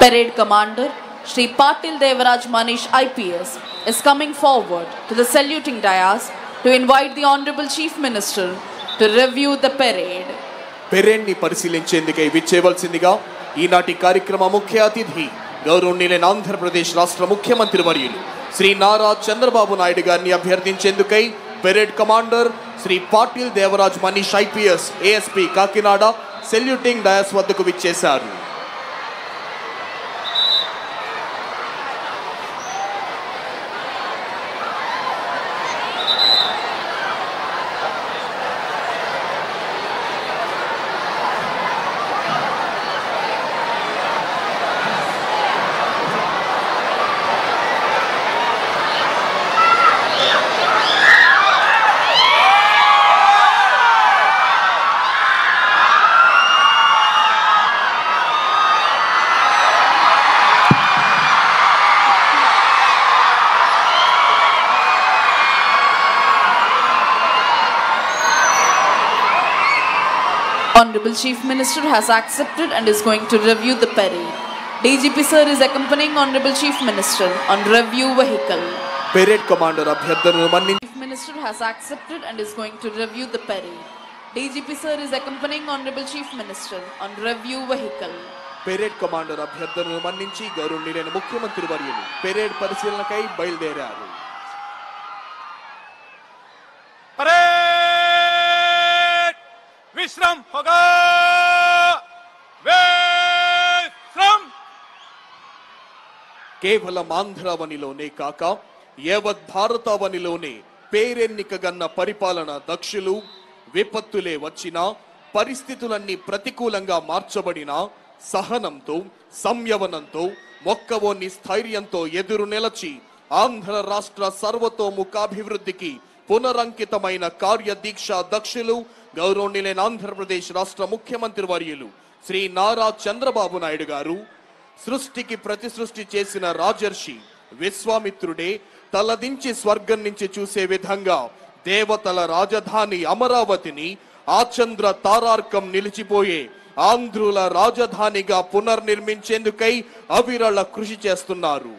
Parade Commander Shri Patil Devaraj Manish IPS is coming forward to the saluting dais to invite the Honorable Chief Minister to review the parade. Parade ni పరిశీలించేందుకై విచ్చేవలసిందిగా ఈనాటి కార్యక్రమ ముఖ్య అతిథి గౌరవనీయులైన ఆంధ్రప్రదేశ్ రాష్ట్ర ముఖ్యమంత్రి వర్యులు శ్రీ నారా చంద్రబాబు నాయుడు గారిని అభ్యర్థించేందుకై parade commander Shri Patil Devaraj Manish IPS ASP Kakinada saluting dais వద్దకు విచ్చేశారు. Honorable Chief Minister has accepted and is going to review the parade. DGP sir is accompanying Honorable Chief Minister on review vehicle. Parade Commander అభ్యర్థనను మన్నించి Chief Minister has accepted and is going to review the parade. DGP sir is accompanying Honorable Chief Minister on review vehicle. Parade Commander అభ్యర్థనను మన్నించి గౌరవనీయులైన ముఖ్యమంత్రి వర్యులు parade పరిశీలనకై బయలుదేరారు. विश्राम होगा विश्राम కేవలం ఆంధ్రావనిలోనే కాక యావత్ భారతావనిలోనే పేరెన్నికగన్న పరిపాలన దక్షులు విపత్తులే వచ్చినా పరిస్థితులన్నీ ప్రతికూలంగా మార్చబడినా సహనంతో సంయమనంతో మొక్కవోని స్థైర్యంతో ఎదురు నిలచి ఆంధ్ర రాష్ట్ర సర్వతోముఖాభివృద్ధికి పునరంకితమైన కార్యదీక్ష దక్షులు గౌరవనీయులైన ఆంధ్రప్రదేశ్ రాష్ట్ర ముఖ్యమంత్రి వర్యులు శ్రీ నారా చంద్రబాబు నాయుడు గారు సృష్టికి ప్రతి సృష్టి చేసిన రాజర్షి విశ్వామిత్రుడే తలదించి స్వర్గం నుంచి చూసే విధంగా దేవతల రాజధాని అమరావతిని ఆచంద్ర తారార్కం నిలిచిపోయే ఆంధ్రుల రాజధానిగా పునర్నిర్మించేందుకై అవిరళ కృషి చేస్తున్నారు.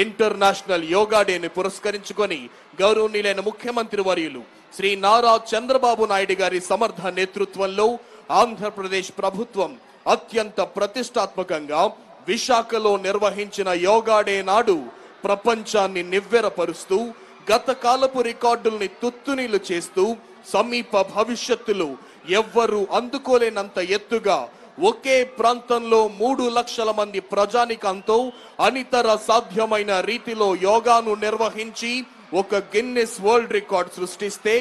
ఇంటర్నేషనల్ యోగా డేని పురస్కరించుకొని గౌరవనీయులైన ముఖ్యమంత్రి వర్యులు శ్రీ నారా చంద్రబాబు నాయుడు గారి సమర్థ నేతృత్వంలో ఆంధ్రప్రదేశ్ ప్రభుత్వం అత్యంత ప్రతిష్టాత్మకంగా విశాఖలో నిర్వహించిన యోగా డే నాడు ప్రపంచాన్ని నివ్వెరపరుస్తూ గత కాలపు రికార్డుల్ని తుత్తునీలు చేస్తూ సమీప భవిష్యత్తులో ఎవ్వరూ అందుకోలేనంత ఎత్తుగా ఒకే ప్రాంతంలో 3 లక్షల మంది ప్రజానికంతో అనితర సాధ్యమైన రీతిలో యోగాను నిర్వహించి ఒక గిన్నెస్ వరల్డ్ రికార్డ్ సృష్టిస్తే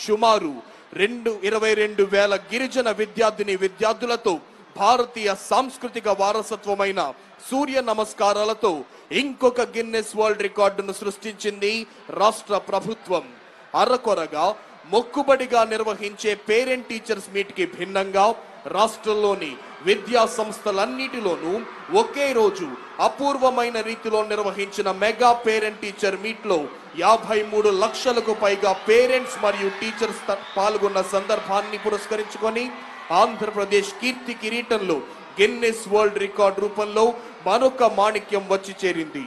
సుమారు 22,000 గిరిజన విద్యార్థులతో భారతీయ సాంస్కృతిక వారసత్వమైన సూర్య నమస్కారాలతో ఇంకొక గిన్నెస్ వరల్డ్ రికార్డును సృష్టించింది రాష్ట్ర ప్రభుత్వం. అరకొరగా మొక్కుబడిగా నిర్వహించే పేరెంట్ టీచర్స్ మీట్ కి భిన్నంగా రాష్ట్రంలోని విద్యా సంస్థలన్నిటిలోనూ ఒకే రోజు అపూర్వమైన రీతిలో నిర్వహించిన మెగా పేరెంట్ టీచర్ మీట్ లో 53 లక్షలకు పైగా పేరెంట్స్ మరియు టీచర్స్ పాల్గొన్న సందర్భాన్ని పురస్కరించుకొని ఆంధ్రప్రదేశ్ కీర్తి కిరీటంలో గిన్నెస్ వరల్డ్ రికార్డ్ రూపంలో మరొక మాణిక్యం వచ్చి చేరింది.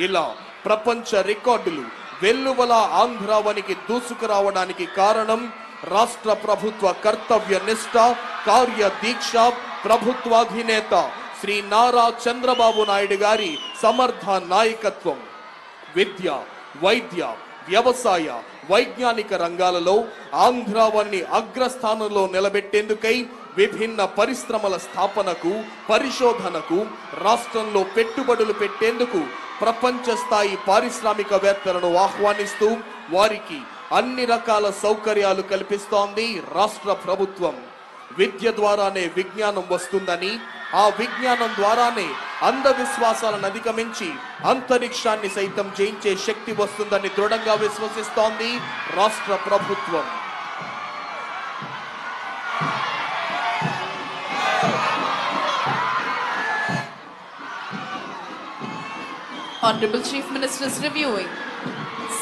ఇలా ప్రపంచ రికార్డులు వెల్లువల ఆంధ్రావనికి దూసుకురావడానికి కారణం రాష్ట్ర ప్రభుత్వ కర్తవ్య నిష్ఠ కార్యదీక్ష ప్రభుత్వాధినేత శ్రీ నారా చంద్రబాబు నాయుడు గారి సమర్థ నాయకత్వం. విద్య వైద్య వ్యవసాయ వైజ్ఞానిక రంగాలలో ఆంధ్రావన్ని అగ్రస్థానంలో నిలబెట్టేందుకై విభిన్న పరిశ్రమల స్థాపనకు పరిశోధనకు రాష్ట్రంలో పెట్టుబడులు పెట్టేందుకు ప్రపంచ స్థాయి పారిశ్రామికవేత్తలను ఆహ్వానిస్తూ వారికి అన్ని రకాల సౌకర్యాలు కల్పిస్తోంది రాష్ట్ర ప్రభుత్వం. విద్య ద్వారానే విజ్ఞానం వస్తుందని ఆ విజ్ఞానం ద్వారానే అంధవిశ్వాసాలను అధిగమించి అంతరిక్షాన్ని సైతం జయించే శక్తి వస్తుందని దృఢంగా విశ్వసిస్తోంది రాష్ట్ర ప్రభుత్వం. Honorable Chief Minister is reviewing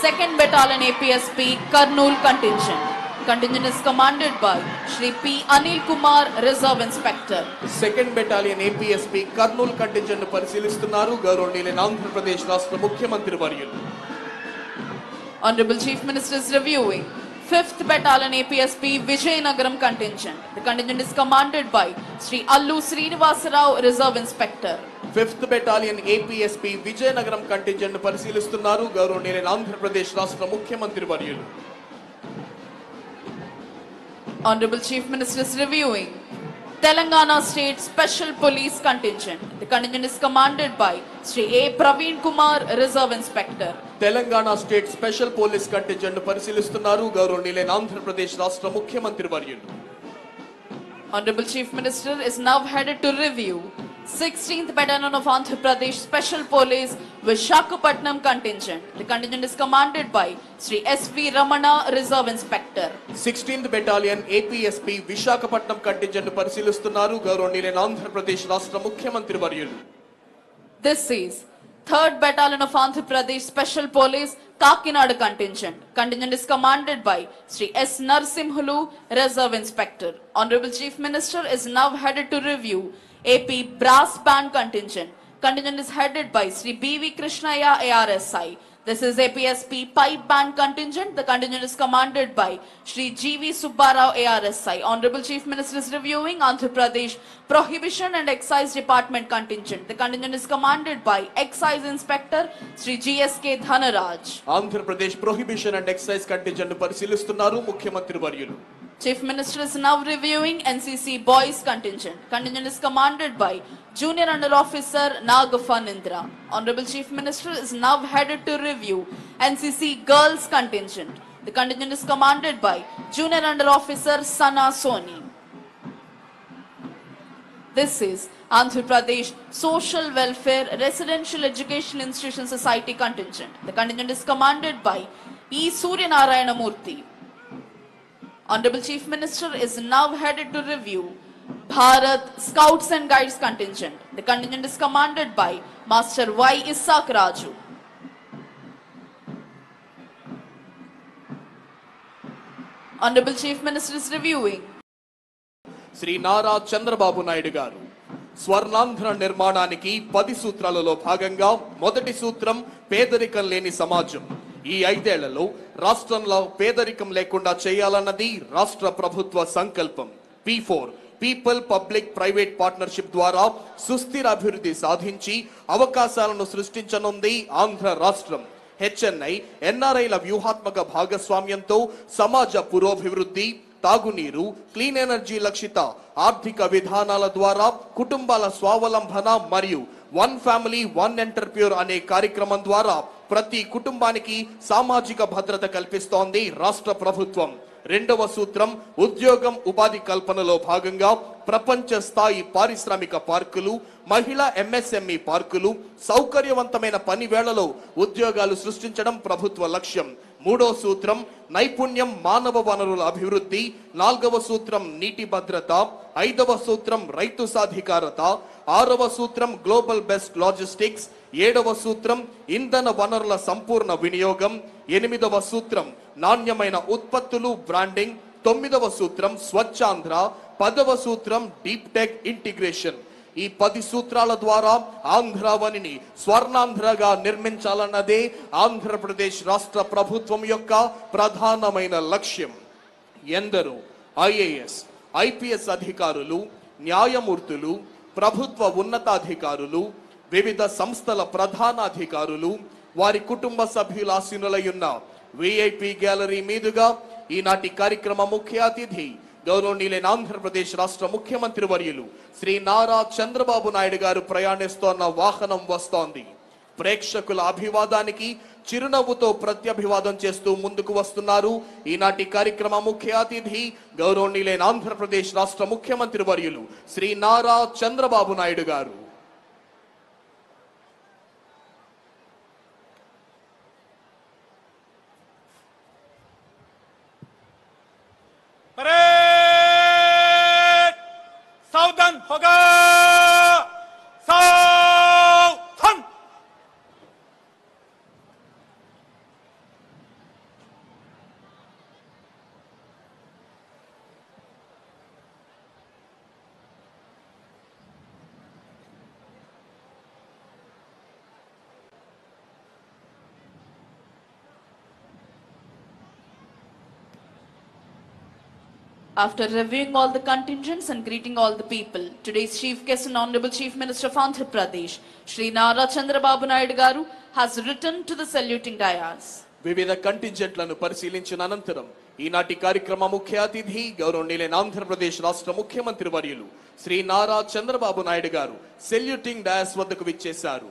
2nd Battalion APSP Kurnool contingent. contingent is commanded by Shri P. Anil Kumar, Reserve Inspector. Second battalion APSP Kurnool contingent ను పరిశీలిస్తున్నారు గౌరవనీయులైన ఆంధ్రప్రదేశ్ రాష్ట్ర ముఖ్యమంత్రి వర్యులు. Honorable Chief Minister is reviewing 5th Battalion APSP Vijayanagaram contingent. The contingent is commanded by Shri Allu Srinivasa Rao, Reserve Inspector. 5th battalion APSP Vizianagaram contingent ను పరిశీలిస్తున్నారు గౌరవనీయులైన ఆంధ్రప్రదేశ్ రాష్ట్ర ముఖ్యమంత్రి వర్యులు. Honorable Chief Minister is reviewing Telangana State Special Police Contingent. The contingent is commanded by Shri A. Praveen Kumar, Reserve Inspector. Telangana state special police contingent ను పరిశీలిస్తున్నారు గౌరవనీయులైన ఆంధ్రప్రదేశ్ రాష్ట్ర ముఖ్యమంత్రి వర్యులు. Honorable Chief Minister is now headed to review 16th Battalion of Andhra Pradesh Special Police Visakhapatnam contingent. The contingent is commanded by Shri S.V. Ramana, Reserve Inspector. 16th battalion APSP Visakhapatnam contingent ను పరిశీలిస్తున్నారు గౌరవనీయులైన ఆంధ్రప్రదేశ్ రాష్ట్ర ముఖ్యమంత్రి వర్యులు. This is 3rd Battalion of Andhra Pradesh Special Police Kakinada contingent. Contingent is commanded by Shri S. Narsimhulu, Reserve Inspector. Honorable Chief Minister is now headed to review AP Brass Band contingent. Contingent is headed by Shri B.V. Krishnaya, ARSI. This is APSP Pipe Band contingent. The contingent is commanded by Shri G.V. Subbarao, ARSI. Honorable Chief Minister is reviewing Andhra Pradesh Prohibition and Excise Department contingent. The contingent is commanded by Excise Inspector Shri G.S.K. Dhanaraj. Andhra Pradesh prohibition and excise contingent ను పరిశీలిస్తున్నారు ముఖ్యమంత్రి వర్యులు. Chief Minister is now reviewing NCC Boys contingent. Contingent is commanded by Junior Under Officer Nagafanindra. Honorable Chief Minister is now headed to review NCC Girls contingent. The contingent is commanded by Junior Under Officer Sana Soni. This is Andhra Pradesh Social Welfare Residential Education Institution Society contingent. The contingent is commanded by E. Suryanarayana Murthy. Honorable Chief Minister is now headed to review Bharat Scouts and Guides contingent. The contingent is commanded by Master Y. Isaac Raju. Honorable Chief Minister is reviewing Shri Nara Chandrababu Naidu గారు స్వర్ణాంధ్ర నిర్మాణానికి 10 సూత్రాలలో భాగంగా మొదటి సూత్రం పేదరికం లేని సమాజం. ఈ 5 ఏళ్లలో రాష్ట్రంలో పేదరికం లేకుండా చేయాలన్నది రాష్ట్ర ప్రభుత్వ సంకల్పం. P4 people public private partnership ద్వారా సుస్థిర అభివృద్ధి సాధించి అవకాశాలను సృష్టించనుంది ఆంధ్ర రాష్ట్రం. HNI NRIల వ్యూహాత్మక భాగస్వామ్యంతో సమాజ పురోభివృద్ధి, తాగునీరు, క్లీన్ ఎనర్జీ లక్షిత ఆర్థిక విధానాల ద్వారా కుటుంబాల స్వావలంబన మరియు వన్ ఫ్యామిలీ వన్ ఎంటర్ప్రెన్యూర్ అనే కార్యక్రమం ద్వారా ప్రతి కుటుంబానికి సామాజిక భద్రత కల్పిస్తోంది రాష్ట్ర ప్రభుత్వం. రెండవ సూత్రం ఉద్యోగం ఉపాధి కల్పనలో భాగంగా ప్రపంచ స్థాయి పారిశ్రామిక పార్కులు, మహిళా MSME పార్కులు, సౌకర్యవంతమైన పని వేళలో ఉద్యోగాలు సృష్టించడం ప్రభుత్వ లక్ష్యం. మూడో సూత్రం నైపుణ్యం మానవ వనరుల అభివృద్ధి, నాలుగవ సూత్రం నీటి భద్రత, ఐదవ సూత్రం రైతు సాధికారత, ఆరవ సూత్రం గ్లోబల్ బెస్ట్ లాజిస్టిక్స్, ఏడవ సూత్రం ఇంధన వనరుల సంపూర్ణ వినియోగం, ఎనిమిదవ సూత్రం నాణ్యమైన ఉత్పత్తులు బ్రాండింగ్, తొమ్మిదవ సూత్రం స్వచ్ఛాంధ్ర, పదవ సూత్రం డీప్ టెక్ ఇంటిగ్రేషన్. ఈ 10 సూత్రాల ద్వారా ఆంధ్రావనిని స్వర్ణాంధ్రగా నిర్మించాలన్నదే ఆంధ్రప్రదేశ్ రాష్ట్ర ప్రభుత్వం యొక్క ప్రధానమైన లక్ష్యం. ఎందరో IAS, IPS అధికారులు, న్యాయమూర్తులు, ప్రభుత్వ ఉన్నతాధికారులు, వివిధ సంస్థల ప్రధానాధికారులు, వారి కుటుంబ సభ్యుల ఆశీనులయున్న VIP గ్యాలరీ మీదుగా ఈనాటి కార్యక్రమ ముఖ్య అతిథి గౌరవనీయులైన ఆంధ్రప్రదేశ్ రాష్ట్ర ముఖ్యమంత్రి వర్యులు శ్రీ నారా చంద్రబాబు నాయుడు గారు ప్రయాణిస్తోన్న వాహనం వస్తోంది. ప్రేక్షకుల అభివాదానికి చిరునవ్వుతో ప్రత్యభివాదం చేస్తూ ముందుకు వస్తున్నారు ఈనాటి కార్యక్రమ ముఖ్య అతిథి గౌరవనీయులైన ఆంధ్రప్రదేశ్ రాష్ట్ర ముఖ్యమంత్రి వర్యులు శ్రీ నారా చంద్రబాబు నాయుడు గారు. सावधान होगा, सावधान। After reviewing all the contingents and greeting all the people, today's chief guest and Honorable Chief Minister of Andhra Pradesh, Shri Nara Chandrababu Naidu Garu, has returned to the saluting dais. వివిధ కంటింజెంట్లను పరిశీలించిన అనంతరం ఈనాటి కార్యక్రమ ముఖ్య అతిథి గౌరవనీయులైన ఆంధ్రప్రదేశ్ రాష్ట్ర ముఖ్యమంత్రి వర్యులు శ్రీ నారా చంద్రబాబు నాయుడు గారు సెల్యూటింగ్ డయాస్ వద్దకు విచ్చేశారు.